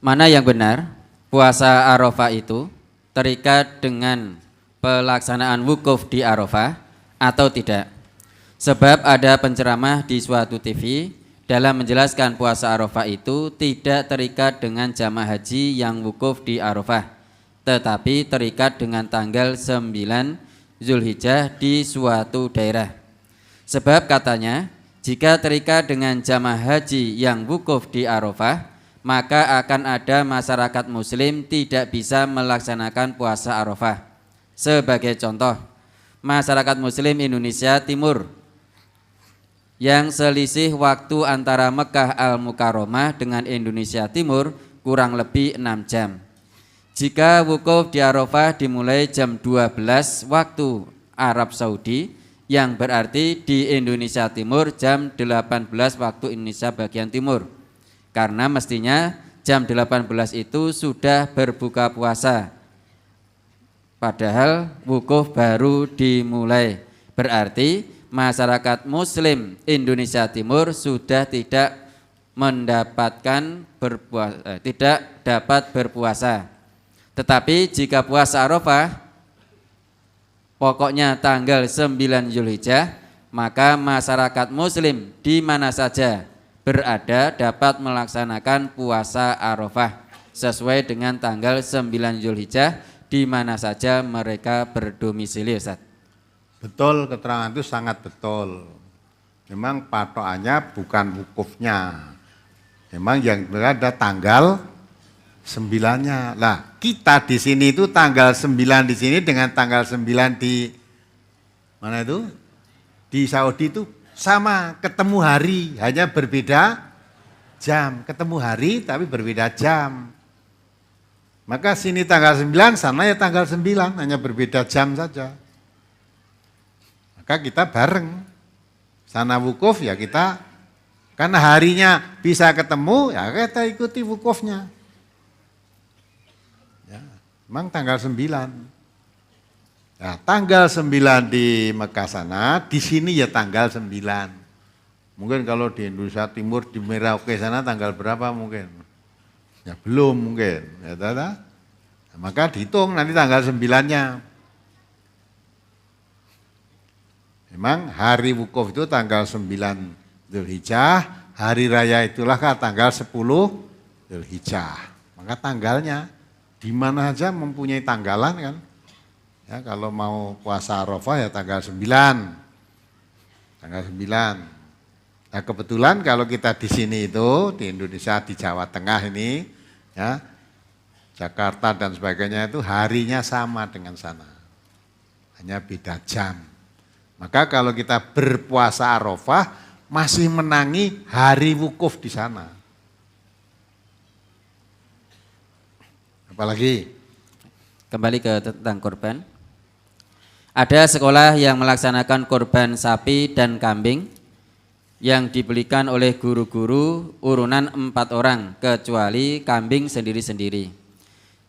Mana yang benar? Puasa Arafah itu terikat dengan pelaksanaan wukuf di Arafah atau tidak? Sebab ada penceramah di suatu TV dalam menjelaskan puasa Arafah itu tidak terikat dengan jamaah haji yang wukuf di Arafah, tetapi terikat dengan tanggal 9 Zulhijjah di suatu daerah. Sebab katanya, jika terikat dengan jamaah haji yang wukuf di Arafah, maka akan ada masyarakat muslim tidak bisa melaksanakan puasa Arafah. Sebagai contoh, masyarakat muslim Indonesia Timur yang selisih waktu antara Mekah Al-Mukarramah dengan Indonesia Timur kurang lebih 6 jam. Jika wukuf di Arafah dimulai jam 12 waktu Arab Saudi, yang berarti di Indonesia Timur jam 18 waktu Indonesia bagian timur. Karena mestinya jam 18 itu sudah berbuka puasa. Padahal wukuf baru dimulai. Berarti masyarakat muslim Indonesia Timur sudah tidak dapat berpuasa. Tetapi jika puasa Arafah pokoknya tanggal 9 Zulhijjah, maka masyarakat muslim di mana saja berada dapat melaksanakan puasa Arafah sesuai dengan tanggal 9 Zulhijjah di mana saja mereka berdomisili, Ustaz. Betul, keterangan itu sangat betul. Memang patokannya bukan wukufnya. Memang yang ada tanggal 9-nya. Lah, kita di sini itu tanggal 9 di sini dengan tanggal 9 di mana itu? Di Saudi itu sama, ketemu hari, hanya berbeda jam. Ketemu hari tapi berbeda jam. Maka sini tanggal 9, sana ya tanggal 9, hanya berbeda jam saja. Maka kita bareng. Sana wukuf ya kita, karena harinya bisa ketemu, ya kita ikuti wukufnya. Ya, memang tanggal 9. Nah, tanggal 9 di Mekah sana, di sini ya tanggal 9. Mungkin kalau di Indonesia Timur, di Merauke sana tanggal berapa mungkin? Ya belum mungkin. Ya, nah, maka dihitung nanti tanggal 9-nya. Memang hari wukuf itu tanggal 9 Zulhijjah, hari raya itulah tanggal 10 Zulhijjah. Maka tanggalnya di mana saja mempunyai tanggalan kan. Ya, kalau mau puasa Arafah ya tanggal 9. Tanggal 9. Nah, kebetulan kalau kita di sini itu di Indonesia, di Jawa Tengah ini ya, Jakarta dan sebagainya itu harinya sama dengan sana. Hanya beda jam. Maka kalau kita berpuasa Arafah masih menangi hari wukuf di sana. Apalagi? Kembali ke tentang kurban. Ada sekolah yang melaksanakan kurban sapi dan kambing yang dibelikan oleh guru-guru urunan 4 orang kecuali kambing sendiri-sendiri.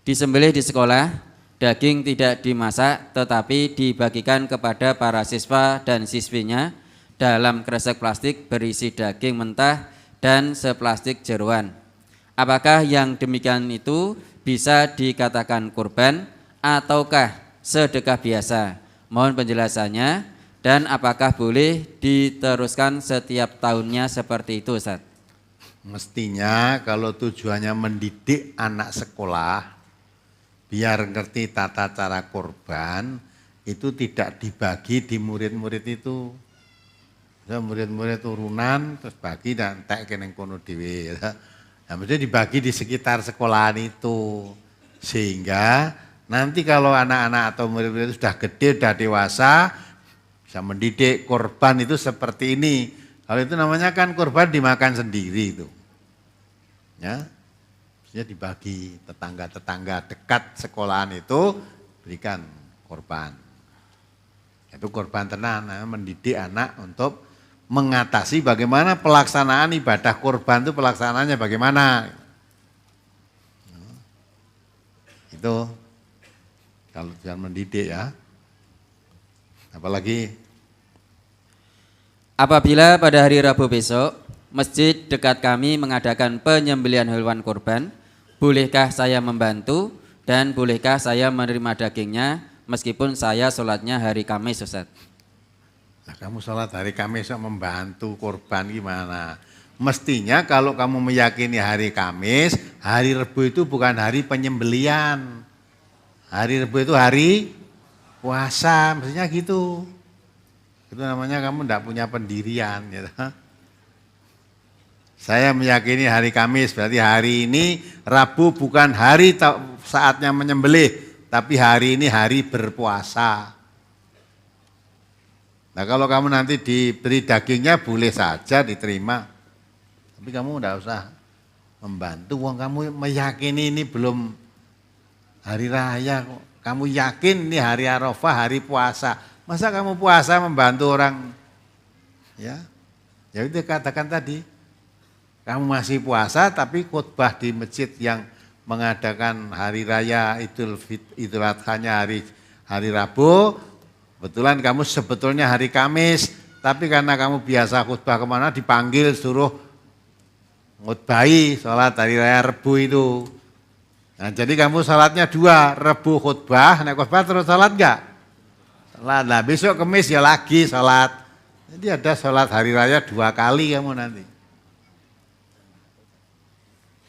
Disembelih di sekolah. Daging tidak dimasak tetapi dibagikan kepada para siswa dan siswinya dalam kresek plastik berisi daging mentah dan seplastik jeroan. Apakah yang demikian itu bisa dikatakan kurban ataukah sedekah biasa? Mohon penjelasannya dan apakah boleh diteruskan setiap tahunnya seperti itu, Ustaz? Mestinya kalau tujuannya mendidik anak sekolah biar ngerti tata cara kurban, itu tidak dibagi di murid-murid itu. Murid-murid turunan terus bagi dan tak keneng kono dhewe. Nah, mesti dibagi di sekitar sekolahan itu. Sehingga nanti kalau anak-anak atau murid-murid itu sudah gede, sudah dewasa, bisa mendidik kurban itu seperti ini. Kalau itu namanya kan kurban dimakan sendiri itu. Ya. Dibagi tetangga-tetangga dekat sekolahan itu berikan korban. Itu korban tenan, mendidik anak untuk mengatasi bagaimana pelaksanaan ibadah korban itu pelaksanaannya bagaimana. Itu kalau jangan mendidik ya. Apalagi apabila pada hari Rabu besok masjid dekat kami mengadakan penyembelihan hewan kurban, bolehkah saya membantu dan bolehkah saya menerima dagingnya meskipun saya sholatnya hari Kamis, Ustaz? Nah, kamu sholat hari Kamis membantu korban gimana? Mestinya kalau kamu meyakini hari Kamis, hari Rebu itu bukan hari penyembelian. Hari Rebu itu hari puasa, mestinya gitu. Itu namanya kamu tidak punya pendirian. Gitu. Saya meyakini hari Kamis, berarti hari ini Rabu bukan hari saatnya menyembelih, tapi hari ini hari berpuasa. Nah kalau kamu nanti diberi dagingnya boleh saja diterima, tapi kamu tidak usah membantu. Wong kamu meyakini ini belum hari raya kok. Kamu yakin ini hari Arafah, hari puasa. Masa kamu puasa membantu orang? Ya itu katakan tadi. Kamu masih puasa tapi khutbah di masjid yang mengadakan hari raya Idul Adha-nya hari Rabu, kebetulan kamu sebetulnya hari Kamis, tapi karena kamu biasa khutbah kemana dipanggil suruh khutbahi sholat hari raya Rebu itu. Nah jadi kamu sholatnya dua, Rebu khutbah, naik khutbah terus sholat enggak? Sholat, nah besok Kamis ya lagi sholat. Jadi ada sholat hari raya 2 kali kamu nanti.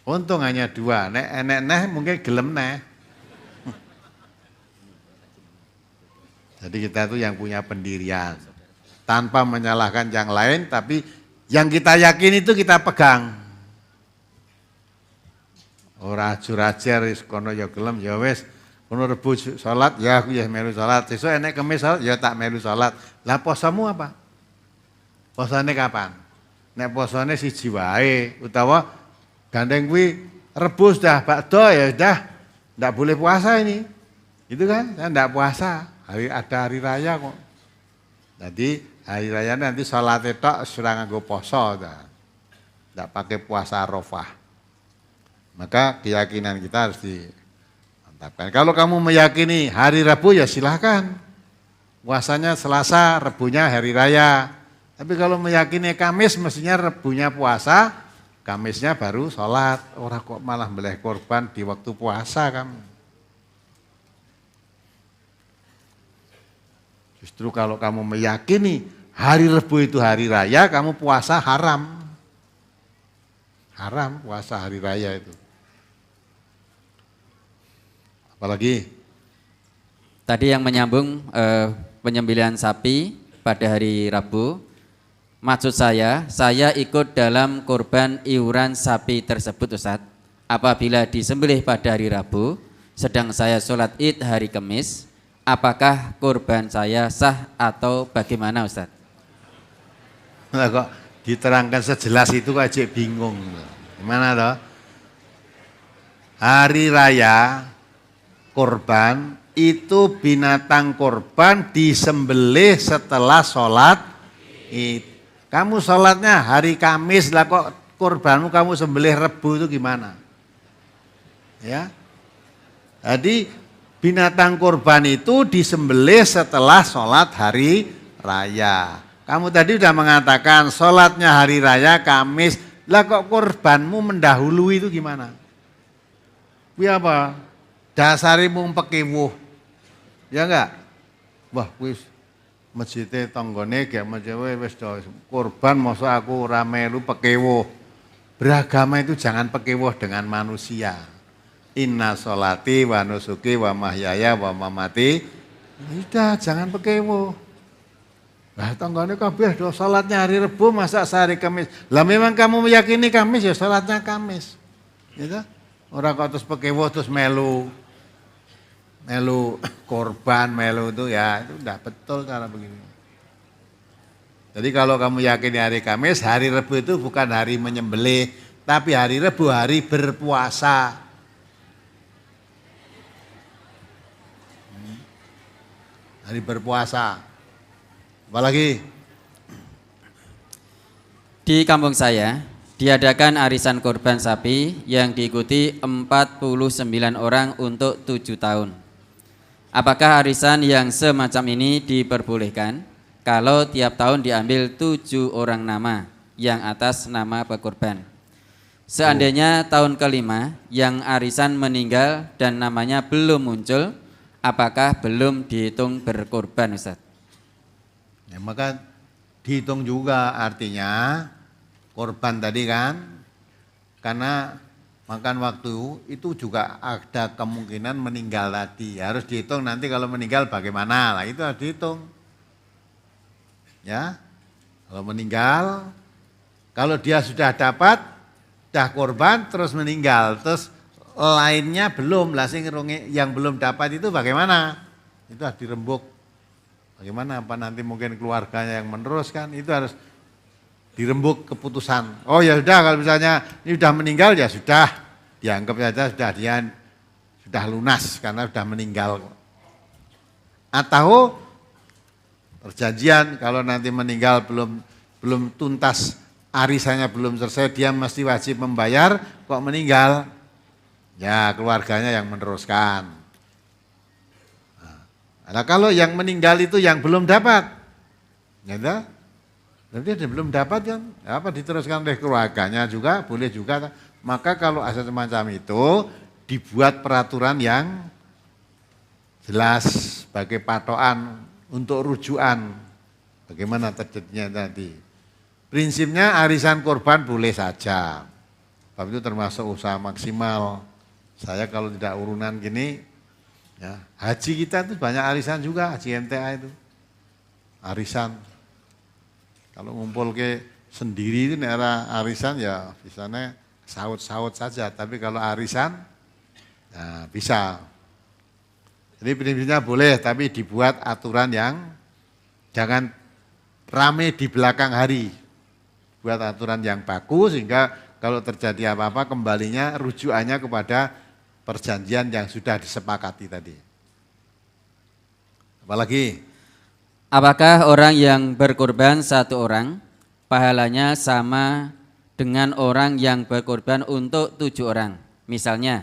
Untung hanya 2, nek mungkin gelem neh. Jadi kita itu yang punya pendirian. Tanpa menyalahkan yang lain, tapi yang kita yakin itu kita pegang. Ora ajur-ajar kono ya gelem ya wis, kono Rebu salat ya aku ya melu salat. Sesuk enek Kamis salat ya tak melu salat. Lah posamu apa? Posane kapan? Nek posane siji wae utawa gandeng kuwi Rebu sudah bakdo ya sudah enggak boleh puasa ini. Itu kan, saya enggak puasa. Ada hari raya kok. Jadi hari raya nanti salat tok ora nganggo poso ta. Enggak pakai puasa Arafah. Maka keyakinan kita harus dimantapkan. Kalau kamu meyakini hari Rabu ya silahkan. Puasanya Selasa, Rebunya hari raya. Tapi kalau meyakini Kamis mestinya Rebunya puasa, Kamisnya baru sholat. Orang kok malah meleh korban di waktu puasa kamu. Justru kalau kamu meyakini hari Rebu itu hari raya, kamu puasa haram. Haram puasa hari raya itu. Apalagi? Tadi yang menyambung penyembelihan sapi pada hari Rabu. Maksud saya ikut dalam kurban iuran sapi tersebut, Ustaz. Apabila disembelih pada hari Rabu, sedang saya sholat id hari Kamis, apakah kurban saya sah atau bagaimana, Ustaz? Nah, kok diterangkan sejelas itu aja bingung. Gimana toh? Hari raya kurban itu binatang kurban disembelih setelah sholat id. Kamu sholatnya hari Kamis lah kok kurbanmu kamu sembelih Rebu itu gimana? Ya, jadi binatang kurban itu disembelih setelah sholat hari raya. Kamu tadi sudah mengatakan sholatnya hari raya Kamis, lah kok kurbanmu mendahului itu gimana? Wih apa? Dasarimu pekewuh, ya enggak? Wah wis masjidnya tonggone gak mejewe wis kurban masa aku ora melu pekewuh. Beragama itu jangan pekewuh dengan manusia. Inna sholati wa nusuki wa mahyaya wa mamati. Sudah jangan pekewuh. Lah tonggone kabeh do salatnya hari Rebu masa sehari Kamis. Lah memang kamu meyakini Kamis ya salatnya Kamis. Gitu? Ora kok terus pekewuh terus melu korban, melu itu ya itu enggak betul cara begini. Jadi kalau kamu yakin hari Kamis, hari Rebu itu bukan hari menyembelih, tapi hari Rebu hari berpuasa. Hari berpuasa. Apalagi? Di kampung saya diadakan arisan kurban sapi yang diikuti 49 orang untuk 7 tahun. Apakah arisan yang semacam ini diperbolehkan kalau tiap tahun diambil 7 orang nama yang atas nama pekurban? Seandainya tahun kelima yang arisan meninggal dan namanya belum muncul, apakah belum dihitung berkorban, Ustaz? Ya, maka dihitung juga, artinya korban tadi kan, karena makan waktu itu juga ada kemungkinan meninggal tadi. Harus dihitung nanti kalau meninggal bagaimana, lah itu harus dihitung. Ya, kalau meninggal, kalau dia sudah dapat, sudah korban terus meninggal, terus lainnya belum, lah yang belum dapat itu bagaimana? Itu harus dirembuk. Bagaimana, apa nanti mungkin keluarganya yang meneruskan, itu harus dirembuk keputusan. Oh ya sudah, kalau misalnya ini sudah meninggal ya sudah, dianggap saja sudah dia sudah lunas karena sudah meninggal. Atau perjanjian kalau nanti meninggal belum tuntas, arisannya belum selesai, dia mesti wajib membayar, kok meninggal, ya keluarganya yang meneruskan. Nah, kalau yang meninggal itu yang belum dapat, ya berarti dia belum dapat kan, apa diteruskan oleh keluarganya juga, boleh juga. Maka kalau ada semacam itu, dibuat peraturan yang jelas sebagai patokan untuk rujukan bagaimana terjadinya tadi. Prinsipnya arisan korban boleh saja, tapi itu termasuk usaha maksimal. Saya kalau tidak urunan gini, ya, haji kita itu banyak arisan juga, haji MTA itu arisan. Kalau ngumpul ke sendiri itu era arisan ya biasanya saut-saut saja, tapi kalau arisan ya bisa. Jadi prinsipnya boleh, tapi dibuat aturan yang jangan rame di belakang hari. Buat aturan yang baku sehingga kalau terjadi apa-apa kembalinya rujukannya kepada perjanjian yang sudah disepakati tadi. Apalagi? Apakah orang yang berkorban satu orang, pahalanya sama dengan orang yang berkorban untuk 7 orang? Misalnya,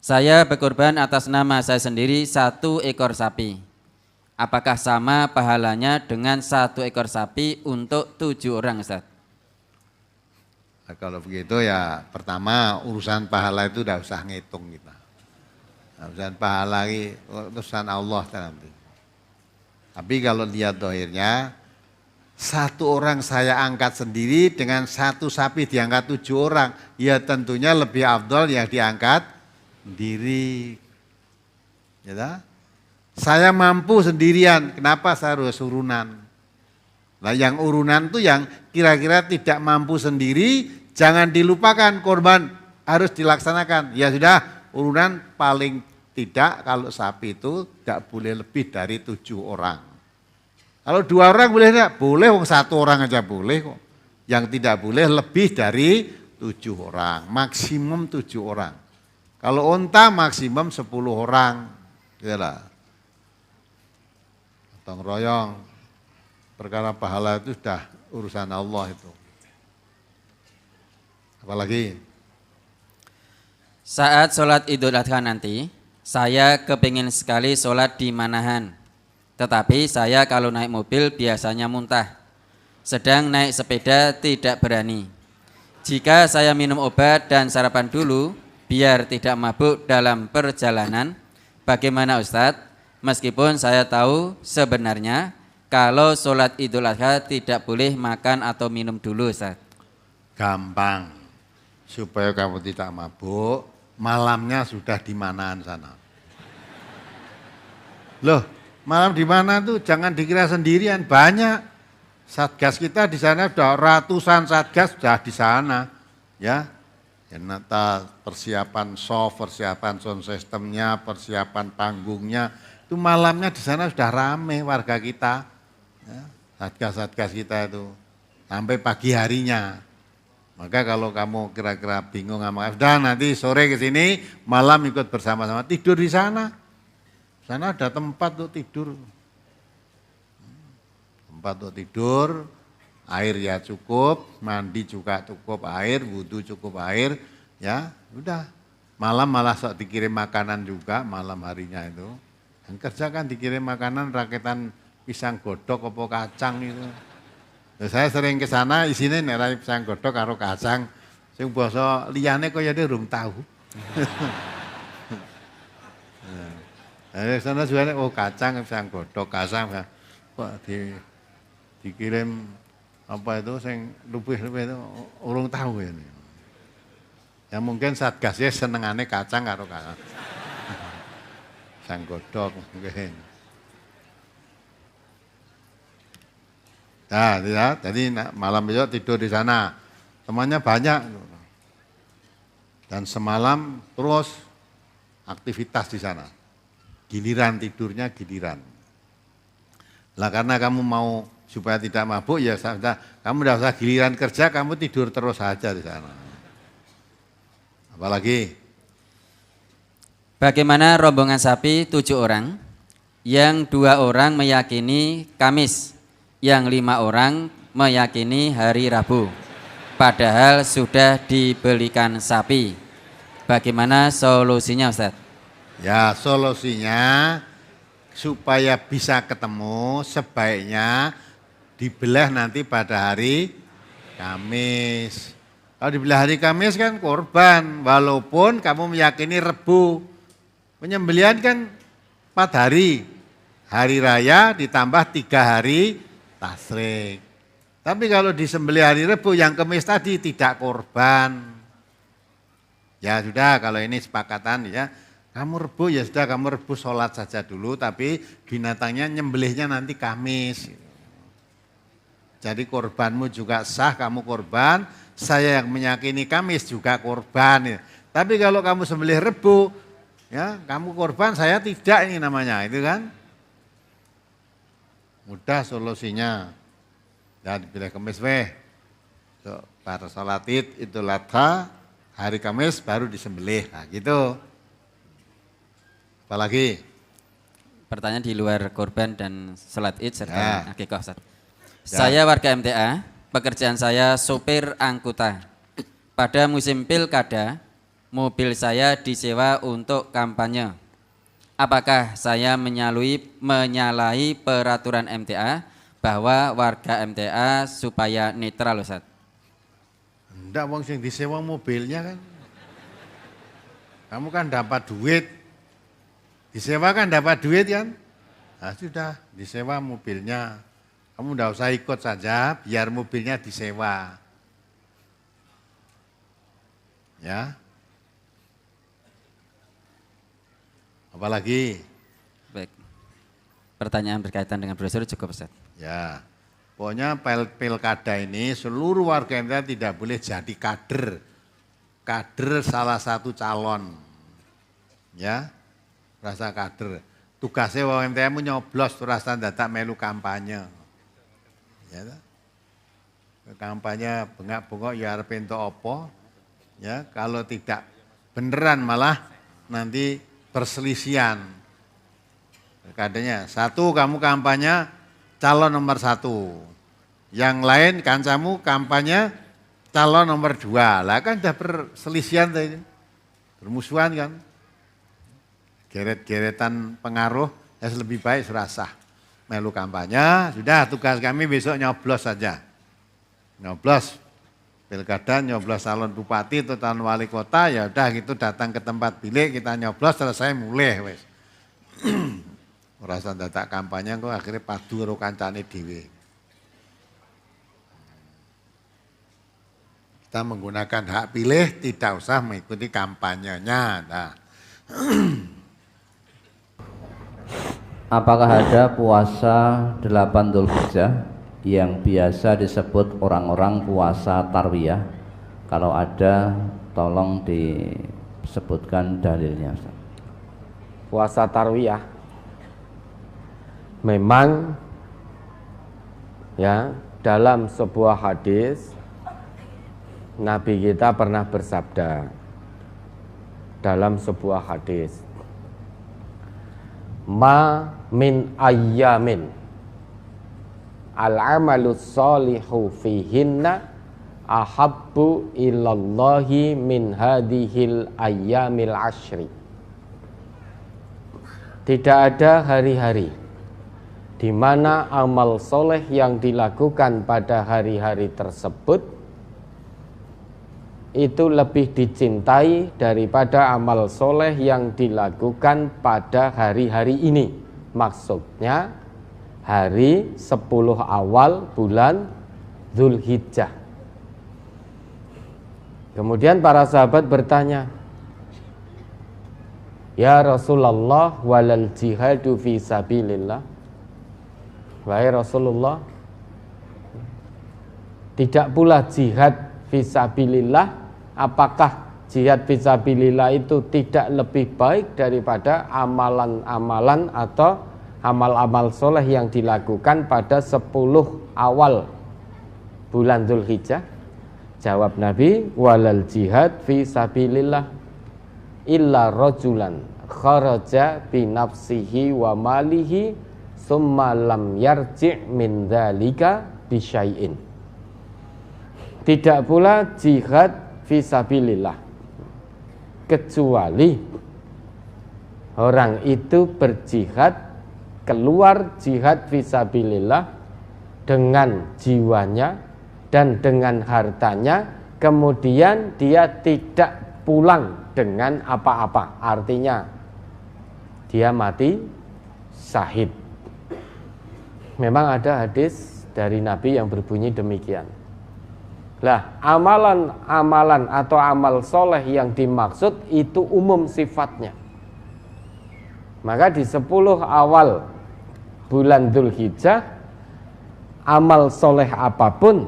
saya berkorban atas nama saya sendiri 1 ekor sapi. Apakah sama pahalanya dengan 1 ekor sapi untuk 7 orang, Ustaz? Nah, kalau begitu ya pertama urusan pahala itu udah usah ngitung kita. Nah, urusan pahala ini urusan Allah nanti. Tapi kalau lihat dohirnya, 1 orang saya angkat sendiri dengan 1 sapi diangkat 7 orang, ya tentunya lebih afdol yang diangkat sendiri. Ya, saya mampu sendirian, kenapa saya harus urunan? Nah, yang urunan itu yang kira-kira tidak mampu sendiri, jangan dilupakan, korban harus dilaksanakan. Ya sudah, urunan paling tidak kalau sapi itu tidak boleh lebih dari 7 orang. Kalau 2 orang boleh tidak? Boleh, 1 orang aja boleh kok. Yang tidak boleh lebih dari 7 orang, maksimum 7 orang. Kalau unta maksimum 10 orang. Yalah. Gotong royong. Perkara pahala itu sudah urusan Allah itu. Apalagi? Saat sholat Idul Adha nanti, saya kepingin sekali sholat di Manahan. Tetapi saya kalau naik mobil biasanya muntah. Sedang naik sepeda tidak berani. Jika saya minum obat dan sarapan dulu, biar tidak mabuk dalam perjalanan, bagaimana Ustadz? Meskipun saya tahu sebenarnya kalau sholat Idul Adha tidak boleh makan atau minum dulu, Ustaz. Gampang. Supaya kamu tidak mabuk, malamnya sudah di manaan sana. Loh, malam di mana tuh? Jangan dikira sendirian, banyak. Satgas kita di sana sudah ratusan satgas sudah di sana. Ya, nata persiapan soft, persiapan sound systemnya, persiapan panggungnya. Itu malamnya di sana sudah rame warga kita. Ya, satgas-satgas kita itu sampai pagi harinya. Maka kalau kamu kira-kira bingung sama sudah nanti sore ke sini, malam ikut bersama-sama tidur di sana. Sana ada tempat untuk tidur. Tempat untuk tidur, air ya cukup, mandi juga cukup air, wudhu cukup air, ya udah. Malam malah sok dikirim makanan juga malam harinya itu. Yang kerja kan dikirim makanan rakitan pisang godok apa kacang itu. Nah, saya sering ke sana isinya nerai pisang godok karo kacang. Sing basa liyane kaya durung tahu. Nah, sana juga oh kacang pisang godhog kacang. Kok dikirim apa itu sing lupih-lupih itu urung tahu ya. Ya mungkin Satgasnya senengane kacang karo kacang. Pisang godhog mungkin. Nah, ya, jadi malam besok tidur di sana. Temannya banyak. Dan semalam terus aktivitas di sana. Giliran tidurnya giliran. Lah karena kamu mau supaya tidak mabuk ya kamu tidak usah giliran kerja, kamu tidur terus saja di sana. Apalagi? Bagaimana rombongan sapi 7 orang, yang 2 orang meyakini Kamis, yang 5 orang meyakini hari Rabu. Padahal sudah dibelikan sapi. Bagaimana solusinya, Ustaz? Ya, solusinya supaya bisa ketemu sebaiknya dibelah nanti pada hari Kamis. Kalau dibelah hari Kamis kan korban, walaupun kamu meyakini Rebu. Penyembelihan kan 4 hari. Hari raya ditambah 3 hari tasrik. Tapi kalau disembelih hari Rebu yang Kamis tadi tidak korban. Ya sudah, kalau ini sepakatan ya. Kamu Rebu ya sudah, kamu Rebu sholat saja dulu, tapi binatangnya nyembelihnya nanti Kamis. Jadi korbanmu juga sah, kamu korban, saya yang meyakini Kamis juga korban. Tapi kalau kamu sembelih Rebu, ya kamu korban, saya tidak, ini namanya, itu kan. Mudah solusinya. Dan dipilih Kamis weh. Pada sholat Id, Idul Adha, hari Kamis baru disembelih. Nah gitu. Apalagi? Pertanyaan di luar korban dan sholat Id serta akikah, Ustaz. Ya. Saya warga MTA, pekerjaan saya sopir angkutan. Pada musim pilkada, mobil saya disewa untuk kampanye. Apakah saya menyalahi peraturan MTA bahwa warga MTA supaya netral, Ustaz? Enggak, wong sing disewa mobilnya kan. Kamu kan dapat duit. Disewa kan dapat duit kan. Nah sudah, disewa mobilnya. Kamu enggak usah ikut saja, biar mobilnya disewa. Ya. Apalagi? Baik. Pertanyaan berkaitan dengan brosur cukup, Ustaz. Ya. Pokoknya pilkada ini seluruh warga MTA tidak boleh jadi kader. Kader salah satu calon. Ya. Rasa kader. Tugasnya wong MTA mu nyoblos rasa dadak melu kampanye. Ya. Kampanye bengak-bengok ya arep entuk apa? Ya, kalau tidak beneran malah nanti perselisihan. Kadangnya satu kamu kampanye calon nomor 1, yang lain kancamu kampanye calon nomor 2. Lah kan udah perselisihan tadi, bermusuhan kan, geret-geretan pengaruh. Ya lebih baik serasah melu kampanye. Sudah, tugas kami besok nyoblos saja, nyoblos pilkada, nyoblos calon bupati atau calon wali kota. Ya udah gitu, datang ke tempat bilik kita nyoblos, selesai mulai wes. Rasa dadak kampanye kok akhirnya padu karo kancane dhewe. Kita menggunakan hak pilih, tidak usah mengikuti kampanyenya. Nah. Apakah ada puasa 8 Dzulhijjah yang biasa disebut orang-orang puasa tarwiyah? Kalau ada, tolong disebutkan dalilnya. Puasa tarwiyah memang ya, dalam sebuah hadis Nabi kita pernah bersabda dalam sebuah hadis, ma min ayyamin al-amalus solihu fihinna ahabbu ilallahi min hadhil ayyamil ashri. Tidak ada hari-hari di mana amal soleh yang dilakukan pada hari-hari tersebut itu lebih dicintai daripada amal soleh yang dilakukan pada hari-hari ini. Maksudnya hari 10 awal bulan Dzulhijjah. Kemudian para sahabat bertanya, ya Rasulullah, walal jihadu fi sabilillah. Wahai Rasulullah, tidak pula jihad fi sabilillah, apakah jihad fi sabilillah itu tidak lebih baik daripada amalan-amalan atau amal-amal soleh yang dilakukan pada 10 awal bulan Dzulhijjah? Jawab Nabi, walal jihad fi sabilillah illa rajulan kharaja bi nafsihi wa malihi summa lam yarji' min dzalika bi syai'in. Tidak pula jihad fisabilillah kecuali orang itu berjihad, keluar jihad fisabilillah dengan jiwanya dan dengan hartanya, kemudian dia tidak pulang dengan apa-apa. Artinya dia mati syahid. Memang ada hadis dari Nabi yang berbunyi demikian. Lah, amalan-amalan atau amal soleh yang dimaksud itu umum sifatnya. Maka di 10 awal bulan Dzulhijjah, amal soleh apapun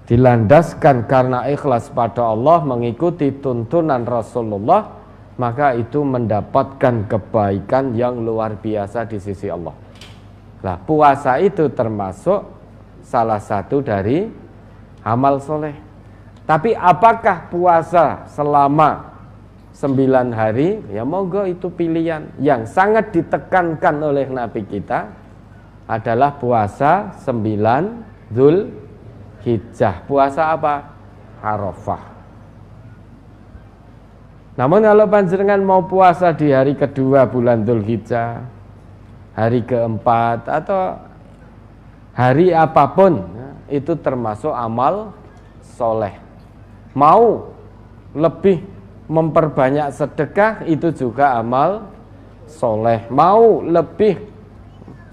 dilandaskan karena ikhlas pada Allah, mengikuti tuntunan Rasulullah, maka itu mendapatkan kebaikan yang luar biasa di sisi Allah. Lah, puasa itu termasuk salah satu dari amal soleh. Tapi apakah puasa selama 9 hari? Ya monggo, itu pilihan. Yang sangat ditekankan oleh Nabi kita adalah puasa 9 Dzulhijjah. Puasa apa? Arafah. Namun kalau panjenengan mau puasa di hari kedua bulan Dzulhijjah, hari keempat, atau hari apapun, itu termasuk amal soleh. Mau lebih memperbanyak sedekah, itu juga amal soleh. Mau lebih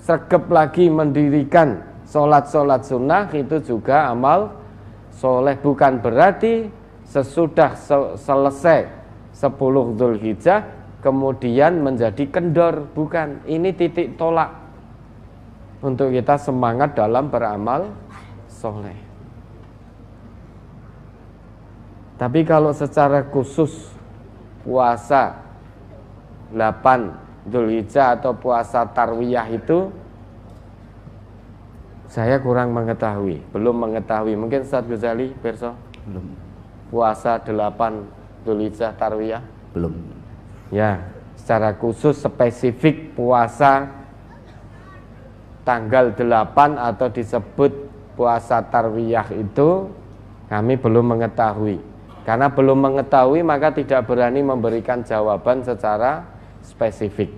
sregep lagi mendirikan sholat-sholat sunnah, itu juga amal soleh. Bukan berarti sesudah selesai 10 Dzulhijjah kemudian menjadi kendor, bukan. Ini titik tolak untuk kita semangat dalam beramal soleh. Tapi kalau secara khusus puasa 8 Dzulhijjah atau puasa tarwiyah itu saya kurang mengetahui, belum mengetahui. Mungkin Ustaz Ghazali, Perso? Belum. Puasa 8 Dzulhijjah tarwiyah? Belum. Ya, secara khusus spesifik puasa tanggal 8 atau disebut puasa tarwiyah itu kami belum mengetahui. Karena belum mengetahui maka tidak berani memberikan jawaban secara spesifik.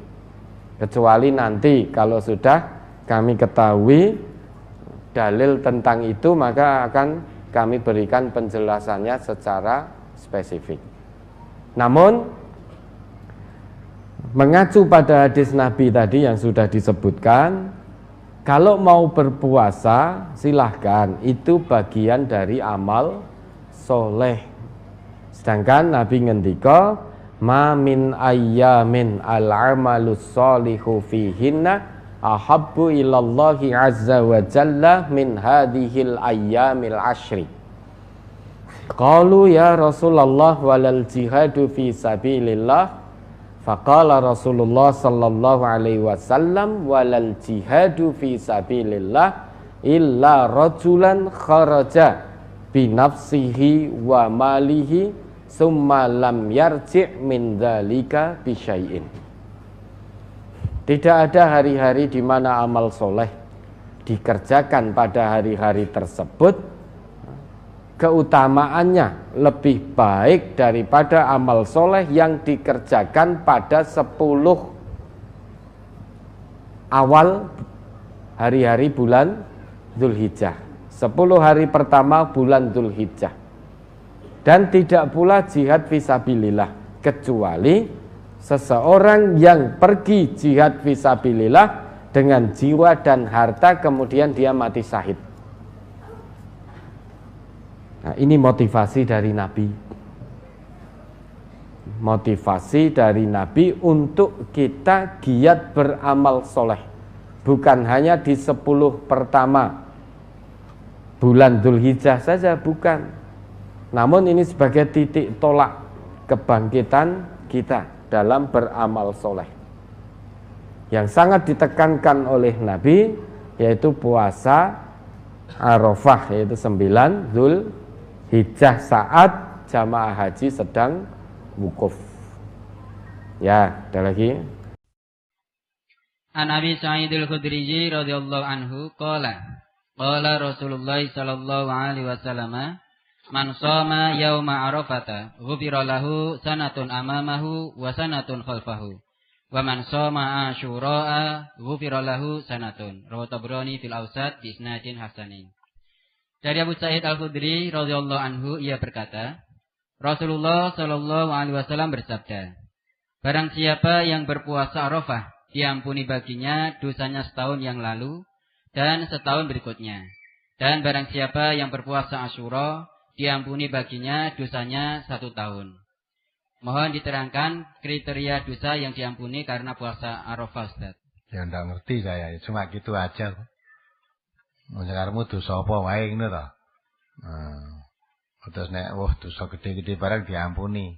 Kecuali nanti kalau sudah kami ketahui dalil tentang itu, maka akan kami berikan penjelasannya secara spesifik. Namun mengacu pada hadis Nabi tadi yang sudah disebutkan, kalau mau berpuasa silahkan, itu bagian dari amal soleh. Sedangkan Nabi ngendika, ma min ayyamin al-amalus solihu fihinna ahabbu ilallahi azza wa jalla min hadhil ayyamil ashri. Qalu ya Rasulullah walal jihadu fi sabilillah. Faqala Rasulullah sallallahu alaihi wasallam walal jihadu fi sabilillah illa rajulan kharaja bi nafsihi wa malihi summa lam yarji' min dzalika bi syai'in. Tidak ada hari-hari di mana amal soleh dikerjakan pada hari-hari tersebut keutamaannya lebih baik daripada amal soleh yang dikerjakan pada 10 awal hari-hari bulan Dzulhijjah, 10 hari pertama bulan Dzulhijjah. dan tidak pula jihad fisabilillah, kecuali seseorang yang pergi jihad fisabilillah dengan jiwa dan harta kemudian dia mati syahid. Nah, ini motivasi dari Nabi. Motivasi dari Nabi untuk kita giat beramal soleh. Bukan hanya di 10 pertama bulan Dzulhijjah saja, bukan. Namun ini sebagai titik tolak kebangkitan kita dalam beramal soleh. Yang sangat ditekankan oleh Nabi yaitu puasa Arafah, yaitu 9 Dzulhijjah saat jamaah haji sedang wukuf. Ya, ada lagi. An Abi Sa'id al-Khudri radhiyallahu anhu qala Rasulullah sallallahu alaihi wasallam man shoma yauma arafata ghufira lahu sanatun amamahu wa sanatun khalfahu wa man shoma asyura ghufira lahu sanatun. Rawahu Tabrani fil Awsat bi isnadin hasanin. Dari Abu Sa'id al-Khudri radhiyallahu anhu, ia berkata, Rasulullah sallallahu alaihi wasallam bersabda, barang siapa yang berpuasa Arafah, diampuni baginya dosanya setahun yang lalu dan setahun berikutnya. Dan barang siapa yang berpuasa Asyura, diampuni baginya dosanya 1 tahun. Mohon diterangkan kriteria dosa yang diampuni karena puasa Arafah, Ustaz. Ya ndak ngerti saya, cuma gitu aja. Sekarangmu dosa apa wae ngono to. Terus nek dosa gede-gede barang diampuni.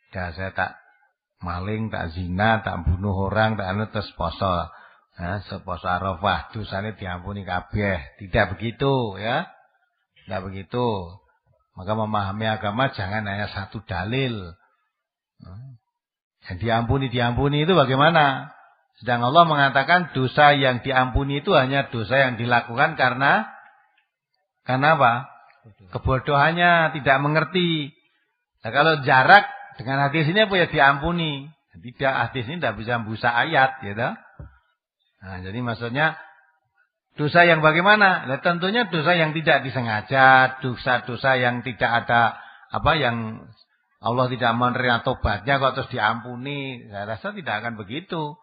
Dah saya tak maling, tak zina, tak bunuh orang, tak anu terus poso. Seposo Arafah dosane diampuni kabeh. Tidak begitu ya. Tidak begitu. Maka memahami agama jangan hanya satu dalil. Yang diampuni itu bagaimana? Sedang Allah mengatakan dosa yang diampuni itu hanya dosa yang dilakukan karena apa? Kebodohannya, tidak mengerti. Nah, kalau jarak dengan hadis ini apa ya diampuni? Tidak, hadis ini tidak bisa membusa ayat, gitu. Nah, jadi maksudnya dosa yang bagaimana? Nah, tentunya dosa yang tidak disengaja, dosa-dosa yang tidak ada yang Allah tidak menerima tobatnya kok terus diampuni. Saya rasa tidak akan begitu.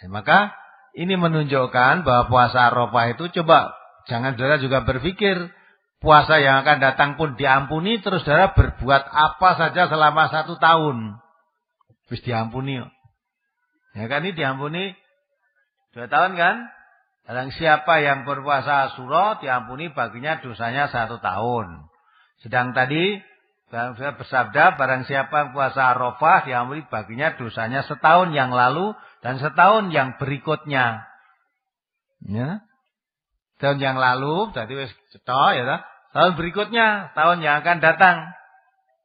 Maka ini menunjukkan bahwa puasa Arafah itu coba jangan saudara juga berpikir puasa yang akan datang pun diampuni terus saudara berbuat apa saja selama 1 tahun. Terus diampuni. Ya kan ini diampuni 2 tahun kan? Barang siapa yang berpuasa Asyura diampuni baginya dosanya 1 tahun. Sedang tadi saya bersabda barang siapa yang puasa Arafah diampuni baginya dosanya setahun yang lalu dan setahun yang berikutnya. Ya. Tahun yang lalu berarti wis cetok ya. Tahun berikutnya, tahun yang akan datang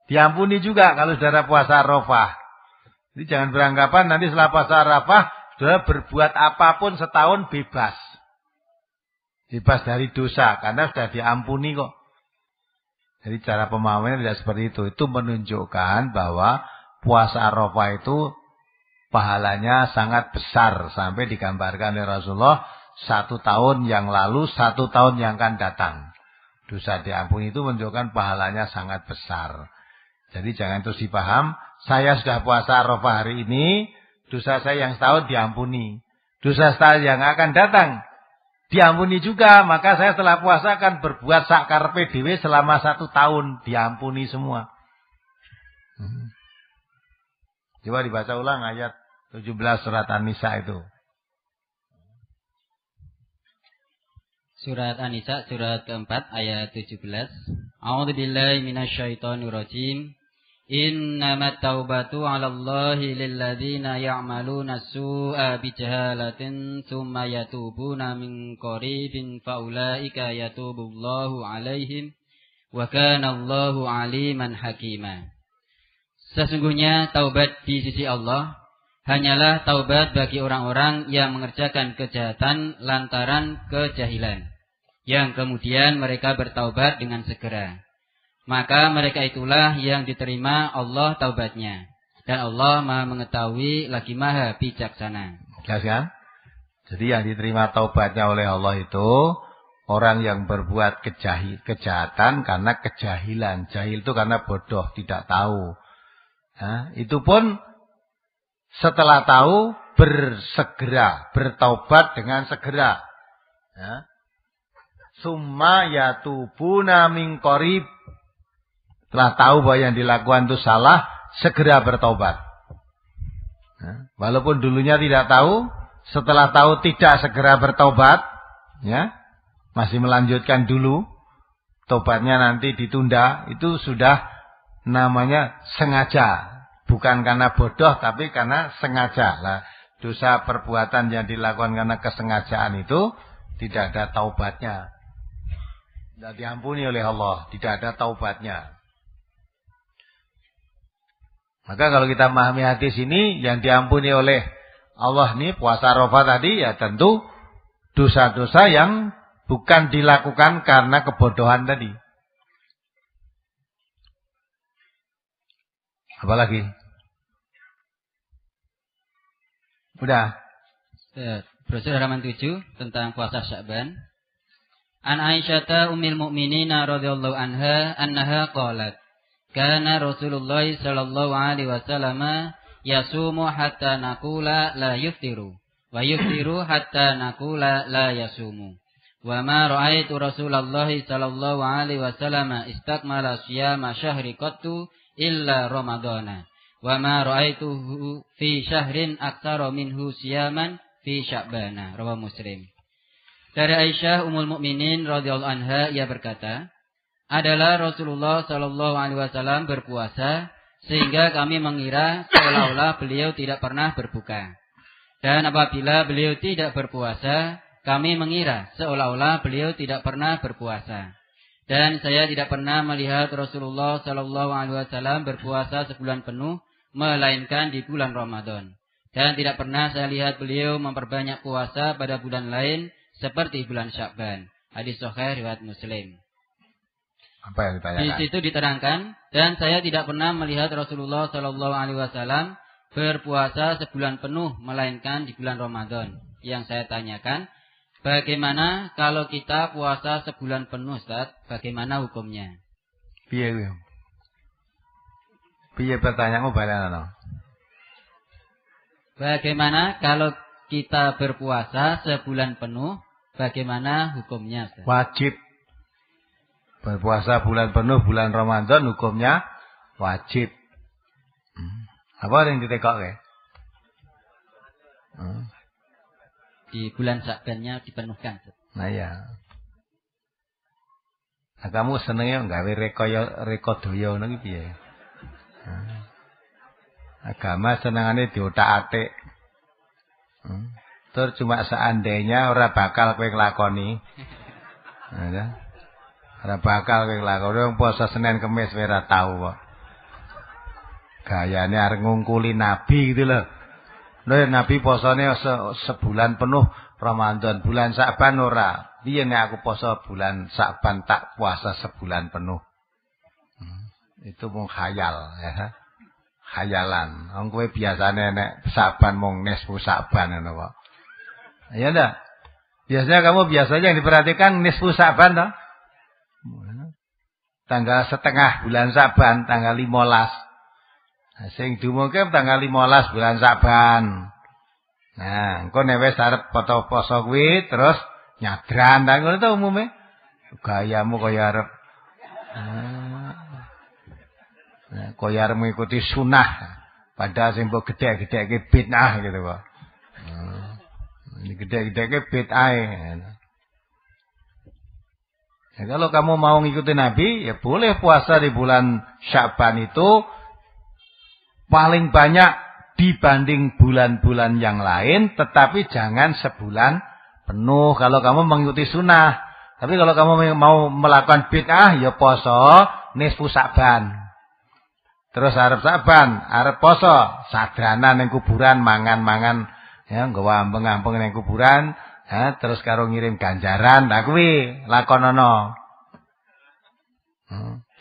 diampuni juga kalau saudara puasa Arafah. Jadi jangan beranggapan nanti setelah puasa Arafah saudara berbuat apapun setahun bebas. Bebas dari dosa karena sudah diampuni kok. Jadi cara pemahamannya tidak seperti itu. Itu menunjukkan bahwa puasa Arafah itu pahalanya sangat besar. Sampai digambarkan oleh Rasulullah 1 tahun yang lalu, 1 tahun yang akan datang. Dosa diampuni itu menunjukkan pahalanya sangat besar. Jadi jangan terus dipaham, saya sudah puasa Arafah hari ini, dosa saya yang setahun diampuni. Dosa setahun yang akan datang diampuni juga, maka saya setelah puasa akan berbuat sakarepe dhewe selama 1 tahun, diampuni semua. Coba dibaca ulang ayat 17 surat An-Nisa itu. Surat An-Nisa surat keempat ayat 17. A'udzubillahi minasyaitonirrajim. Innamat taubatu 'alallahi lilladzina ya'maluna as-su'a bijahalatin tsumma yatubuna min qaribin faulaika yatubullahu 'alaihim wa kana Allahu 'aliman hakima. Sesungguhnya taubat di sisi Allah hanyalah taubat bagi orang-orang yang mengerjakan kejahatan lantaran kejahilan, yang kemudian mereka bertaubat dengan segera. Maka mereka itulah yang diterima Allah taubatnya. Dan Allah Maha mengetahui lagi Maha bijaksana. Jelas kan? Jadi yang diterima taubatnya oleh Allah itu orang yang berbuat kejahatan karena kejahilan. Jahil itu karena bodoh, tidak tahu. Nah, itu pun setelah tahu bersegera, bertaubat dengan segera. Ya. Summa yatubuna min qarib. Setelah tahu bahwa yang dilakukan itu salah, segera bertaubat. Ya. Walaupun dulunya tidak tahu, setelah tahu tidak segera bertaubat, ya, masih melanjutkan dulu, tobatnya nanti ditunda, itu sudah namanya sengaja. Bukan karena bodoh, tapi karena sengaja. Nah, dosa perbuatan yang dilakukan karena kesengajaan itu tidak ada taubatnya. Tidak diampuni oleh Allah, tidak ada taubatnya. Maka kalau kita memahami hadis ini, yang diampuni oleh Allah ini, puasa Arafah tadi, ya tentu dosa-dosa yang bukan dilakukan karena kebodohan tadi. Apalagi? Udah. Brosur halaman 7 tentang puasa Sya'ban. An Aisyata ummil mu'minina radhiyallahu anha annaha qalat kana Rasulullah sallallahu alaihi wasallam yasumu hatta naqula la yuftiru wa yuftiru hatta naqula la yasumu wa ma ra'aitu Rasulullah sallallahu alaihi wasallam istakmala siyama syahri qattu illa ramadhana wa ma ra'aituhu fi syahrin aktsara minhu siyaman fi Sya'bana. Rawahu Muslim. Dari Aisyah Ummul Mukminin radhiyallahu anha, ia berkata, adalah Rasulullah sallallahu alaihi wasallam berpuasa sehingga kami mengira seolah-olah beliau tidak pernah berbuka. Dan apabila beliau tidak berpuasa, kami mengira seolah-olah beliau tidak pernah berpuasa. Dan saya tidak pernah melihat Rasulullah sallallahu alaihi wasallam berpuasa sebulan penuh melainkan di bulan Ramadan. Dan tidak pernah saya lihat beliau memperbanyak puasa pada bulan lain seperti bulan Sya'ban. Hadis sahih riwayat Muslim. Apa yang ditanyakan? Di situ diterangkan, dan saya tidak pernah melihat Rasulullah sallallahu alaihi wasallam berpuasa sebulan penuh melainkan di bulan Ramadan. Yang saya tanyakan, bagaimana kalau kita puasa sebulan penuh, Ustaz? Bagaimana hukumnya? Piye? Piye pertanyaanmu balanan? Bagaimana kalau kita berpuasa sebulan penuh, bagaimana hukumnya, Ustaz? Wajib. Berpuasa bulan penuh, bulan Ramadan, hukumnya wajib. Apa yang ditekokke? Di bulan Sya'bannya dipenuhkan, Ustaz. Nah ya. Nah, kamu senengnya nggawe rekodaya ngono iki piye? Agama senengane diotak-atik. Terus cuma seandainya ora bakal kowe nglakoni. Ya. Ora bakal kowe nglakoni wong poso Senin Kamis ora tau kok. Gayane arep ngungkuli nabi gitu lho. Lho nabi posone sebulan penuh Ramadan, bulan Sya'ban ora. Piye nek aku poso bulan Sya'ban tak puasa sebulan penuh. Itu mung khayal ya. Khayalan. Wong kowe biasane nek Sya'ban mung nisfu Sya'ban ngono kok. Ya ndak? Biasanya kamu yang diperhatikan nisfu Sya'ban toh? Tanggal setengah bulan Sya'ban, tanggal 15. Nah, sing diumumke tanggal 15 bulan Sya'ban. Nah, engko nek wis arep poso kuwi terus nyadran ta ngono to umume. Gayamu kaya arep kaya arep mengikuti sunah. Padahal sing mbok gedhe-gedheke bid'ah gitu kok. Ini gedhe-gedheke bid'ah. Ya, kalau kamu mau ngikutin Nabi, ya boleh puasa di bulan Sya'ban itu paling banyak dibanding bulan-bulan yang lain, tetapi jangan sebulan penuh kalau kamu mengikuti sunnah. Tapi kalau kamu mau melakukan bid'ah, ya poso nisfu Sya'ban. Terus arep Sya'ban, arep poso sadranan ning kuburan mangan-mangan ya nggawa ampeng-ampeng ning kuburan. Terus karo ngirim ganjaran, lah kuwi lakonono.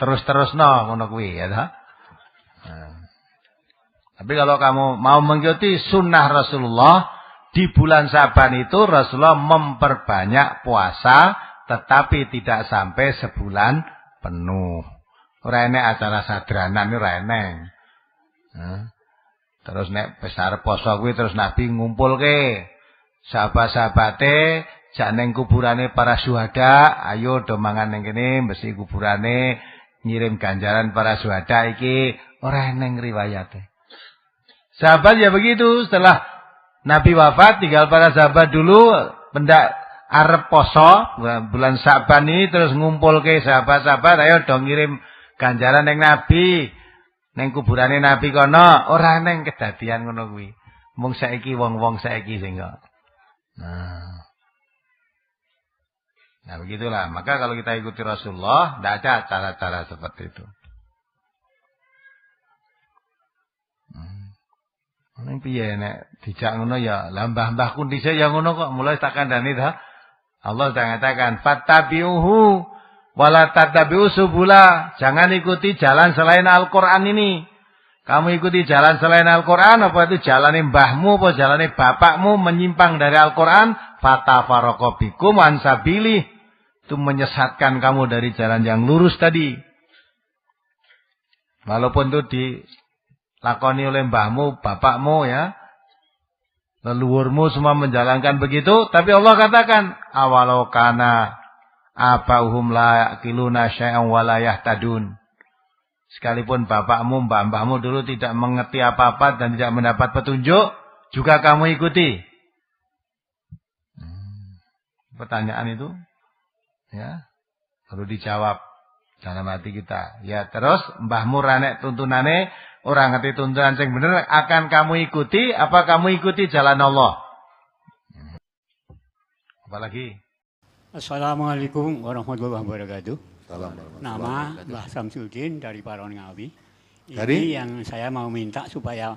Terus-terusno ngono kuwi ya toh. Tapi kalau kamu mau mengikuti sunnah Rasulullah di bulan Sya'ban itu Rasulullah memperbanyak puasa tetapi tidak sampai sebulan penuh. Ora enek acara sadranan ora enek. Terus nek besar poso kuwi terus Nabi ngumpulke sahabat-sahabate jak ning kuburane para syuhada, ayo do mangan ning kene mesti kuburane ngirim ganjaran para syuhada iki ora enek riwayate. Sahabat ya begitu, setelah Nabi wafat tinggal para sahabat dulu pendak arep poso bulan Sa'ban ini terus ngumpulke sahabat-sahabat ayo do ngirim ganjaran ning Nabi. Ning kuburane Nabi kono ora neng kedadian ngono kuwi. Mung saiki wong-wong saiki sing kok. Nah begitulah. Maka kalau kita ikuti Rasulullah, tidak ada cara-cara seperti itu. Neng piye nek dijak ngono ya, lah mbah-mbahku dhisik ya ngono kok, mulai tak kandhani ta. Allah sudah mengatakan, "Fattabi'uhu wala tattabi'u subula." Jangan ikuti jalan selain Al-Qur'an ini. Kamu ikuti jalan selain Al-Qur'an, apa itu jalannya mbahmu, apa jalannya bapakmu menyimpang dari Al-Qur'an, fatafarraqa bikum an sabili. Itu menyesatkan kamu dari jalan yang lurus tadi. Walaupun itu dilakoni oleh mbahmu, bapakmu ya, leluhurmu semua menjalankan begitu, tapi Allah katakan, awalau kana abauhum la yaqiluna syai'an wa la yahtadun. Sekalipun bapakmu, mbah-mbahmu dulu tidak mengerti apa-apa dan tidak mendapat petunjuk, juga kamu ikuti. Pertanyaan itu ya perlu dijawab dalam hati kita. Ya terus mbahmu ranek tuntunane, orang ngerti tuntunan sing bener, akan kamu ikuti apa kamu ikuti jalan Allah? Apalagi? Assalamualaikum warahmatullahi wabarakatuh. Nama Mbah Samsudin dari Paron Ngawi. Ini yang saya mau minta supaya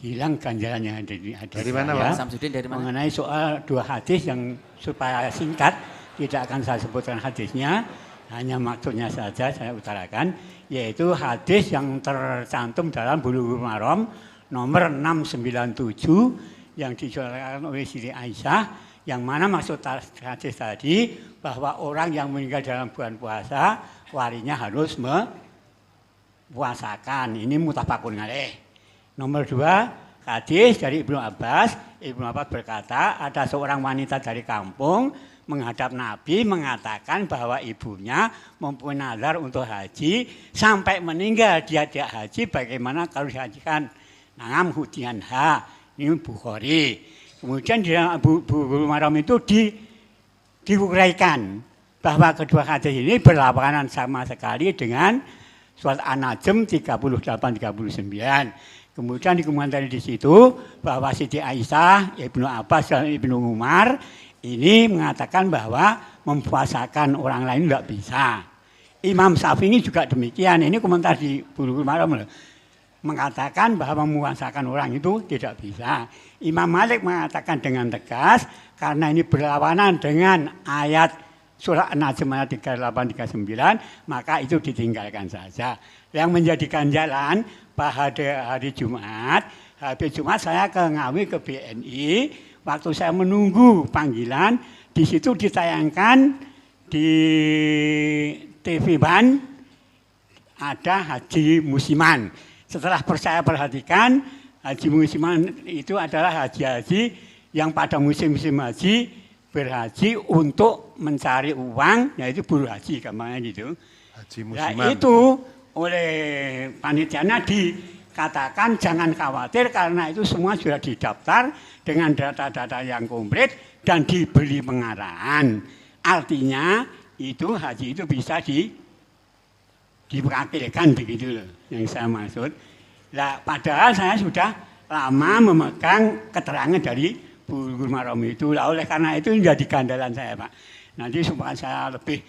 hilang ganjaran yang ada di hadis. Dari mana Mbah Samsudin, dari mana? Mengenai soal dua hadis yang supaya singkat, tidak akan saya sebutkan hadisnya, hanya maksudnya saja saya utarakan, yaitu hadis yang tercantum dalam Bulughul Maram nomor 697 yang disuarakan oleh Siti Aisyah, yang mana maksud hadis tadi bahwa orang yang meninggal dalam bulan puasa warinya harus mempuasakan. Ini muttafaqun alaih. Nomor 2, hadis dari Ibnu Abbas. Ibnu Abbas berkata, ada seorang wanita dari kampung menghadap Nabi mengatakan bahwa ibunya mempunyai nazar untuk haji sampai meninggal dia tidak haji, bagaimana kalau dihajikan? Nangam hudian ha. Ini Bukhari. Kemudian di dalam Bulughul Maram itu diuraikan bahwa kedua hadis ini berlawanan sama sekali dengan surat An-Najm 38-39. Kemudian dikomentari di situ bahwa Siti Aisyah, Ibnu Abbas dan Ibnu Umar ini mengatakan bahwa mempuasakan orang lain tidak bisa. Imam Syafi'i juga demikian. Ini komentar di Bulughul Maram mengatakan bahwa mempuasakan orang itu tidak bisa. Imam Malik mengatakan dengan tegas karena ini berlawanan dengan ayat surah An-Najm ayat 38-39, maka itu ditinggalkan saja. Yang menjadikan jalan pada hari Jumat, habis Jumat saya ke Ngawi ke BNI. Waktu saya menunggu panggilan, di situ ditayangkan di TV Ban ada haji musiman. Setelah saya perhatikan, haji musiman itu adalah haji-haji yang pada musim-musim haji berhaji untuk mencari uang, yaitu buruh haji gampangnya gitu. Haji musiman. Nah, itu oleh panitianya dikatakan jangan khawatir karena itu semua sudah didaftar dengan data-data yang komplit dan diberi pengarahan. Artinya itu haji itu bisa dipraktilkan begitu loh yang saya maksud. Nah, padahal saya sudah lama memegang keterangan dari Bulughul Maram itu. Nah, oleh karena itu menjadi gandalan saya, Pak. Nanti supaya saya lebih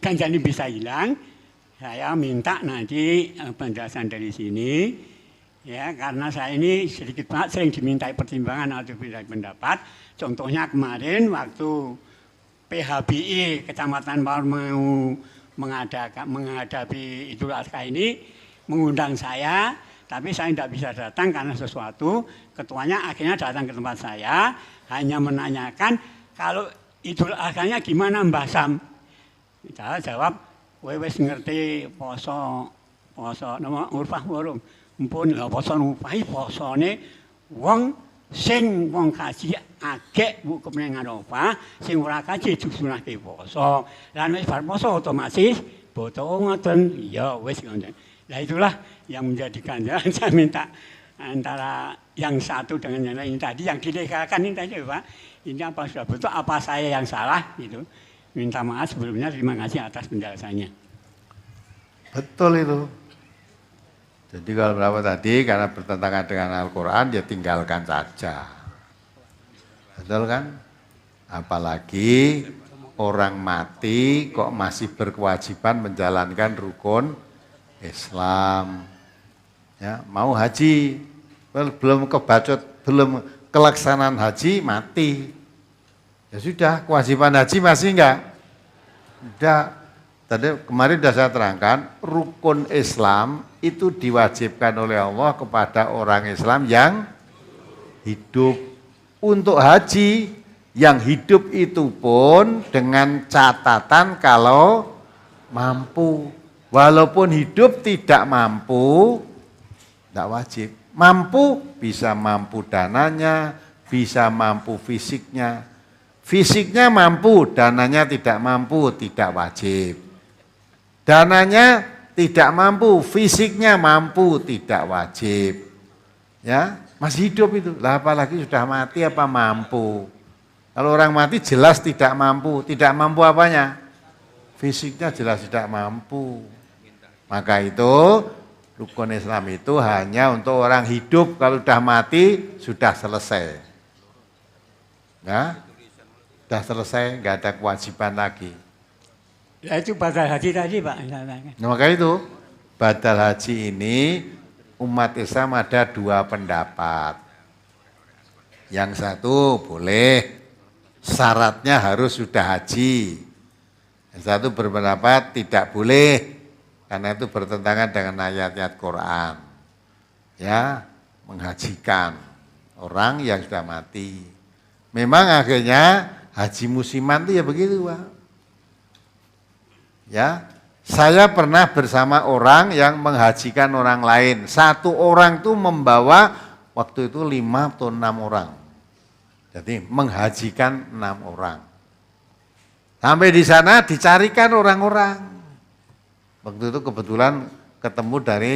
ganjalan bisa hilang, saya minta nanti penjelasan dari sini. Ya, karena saya ini sedikit banget sering dimintai pertimbangan atau pendapat. Contohnya kemarin waktu PHBI Kecamatan Paron mau menghadapi Idul Adha ini mengundang saya, tapi saya tidak bisa datang karena sesuatu. Ketuanya akhirnya datang ke tempat saya, hanya menanyakan kalau Idul Adhanya gimana Mbah Sam? Saya jawab, kowe wis ngerti poso nama urfah warung. Mumpun lha poso nupahi posone wong sing wong kaji agek hukum ning Arafah, sing ora kaji disunahke poso. Lan wis bar poso otomatis boto ngoten, iya wis ngoten. Nah itulah yang menjadikan saya minta antara yang satu dengan yang lain tadi, yang dilegalkan ini tadi Pak, ini apa sudah betul, apa saya yang salah gitu. Minta maaf sebelumnya, terima kasih atas penjelasannya. Betul itu. Jadi kalau berapa tadi, karena bertentangan dengan Al-Quran, ya tinggalkan saja. Betul kan? Apalagi orang mati kok masih berkewajiban menjalankan rukun Islam. Ya, mau haji, belum kebacut, belum kelaksanaan haji, mati. Ya sudah, kewajiban haji masih enggak? Enggak. Tadi kemarin sudah saya terangkan, rukun Islam itu diwajibkan oleh Allah kepada orang Islam yang hidup. Untuk haji, yang hidup itu pun dengan catatan kalau mampu. Walaupun hidup tidak mampu, tidak wajib. Mampu, bisa mampu dananya, bisa mampu fisiknya. Fisiknya mampu, dananya tidak mampu, tidak wajib. Dananya tidak mampu, fisiknya mampu, tidak wajib. Ya, masih hidup itu. Lah apalagi sudah mati apa mampu? Kalau orang mati jelas tidak mampu. Tidak mampu apanya? Fisiknya jelas tidak mampu. Maka itu rukun Islam itu hanya untuk orang hidup. Kalau sudah mati sudah selesai. Ya, sudah selesai, nggak ada kewajiban lagi. Ya itu badal haji tadi Pak. Nah, maka itu badal haji ini umat Islam ada dua pendapat. Yang satu boleh, syaratnya harus sudah haji. Yang satu berpendapat tidak boleh, karena itu bertentangan dengan ayat-ayat Quran. Ya, menghajikan orang yang sudah mati. Memang akhirnya haji musiman itu ya begitu Pak. Ya, saya pernah bersama orang yang menghajikan orang lain. Satu orang itu membawa waktu itu 5 atau 6 orang. Jadi menghajikan 6 orang. Sampai di sana dicarikan orang-orang. Waktu itu kebetulan ketemu dari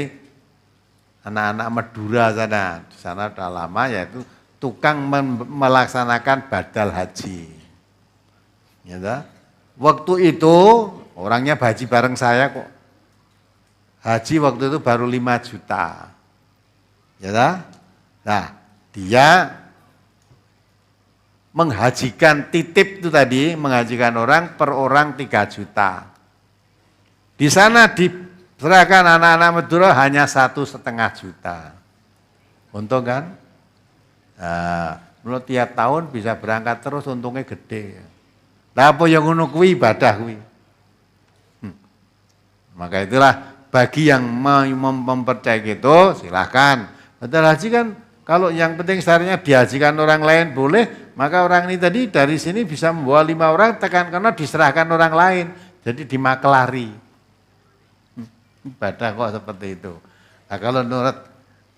anak-anak Madura sana. Di sana sudah lama, yaitu tukang melaksanakan badal haji. Ya, waktu itu orangnya haji bareng saya kok. Haji waktu itu baru 5 juta. Ya dah? Nah, dia menghajikan titip itu tadi, menghajikan orang per orang 3 juta. Di sana diserahkan anak-anak Madura hanya 1,5 juta. Untung kan? Nah, menurut tiap tahun bisa berangkat terus, untungnya gede. Lah apa yang ngono kuwi ibadah kuwi. Maka itulah bagi yang mempercayai itu silahkan. Badal haji kan kalau yang penting syariatnya dihajikan orang lain boleh, maka orang ini tadi dari sini bisa membawa 5 orang tekan karena diserahkan orang lain. Jadi dimaklari. Ibadah kok seperti itu. Nah kalau menurut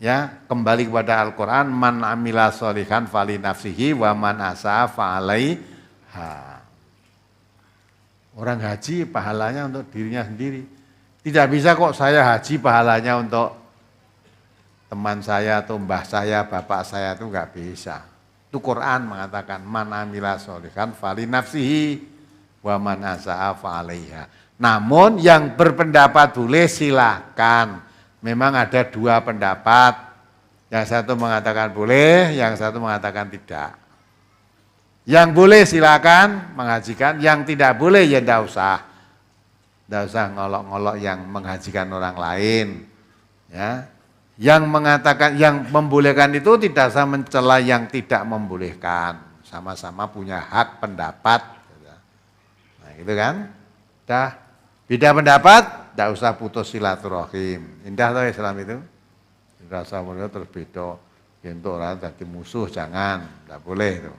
ya kembali kepada Al-Quran, man amila sholihan fali nafsihi wa man asa'a fa'alaiha. Orang haji pahalanya untuk dirinya sendiri. Tidak bisa kok saya haji pahalanya untuk teman saya atau mbah saya, bapak saya, itu enggak bisa. Itu Quran mengatakan man amila sholihan fali nafsihi wa man asa'a fa'alaiha. Namun yang berpendapat boleh silahkan. Memang ada 2 pendapat. Yang satu mengatakan boleh, yang satu mengatakan tidak. Yang boleh silakan menghajikan, yang tidak boleh ya enggak usah. Enggak usah ngolok-ngolok yang menghajikan orang lain. Ya. Yang mengatakan, yang membolehkan itu tidak usah mencela yang tidak membolehkan. Sama-sama punya hak pendapat. Nah gitu kan. Dah beda pendapat, enggak usah putus silaturahim. Indah toh Islam itu. Tidak usah terus beda. Untuk orang jadi musuh, jangan. Enggak boleh itu.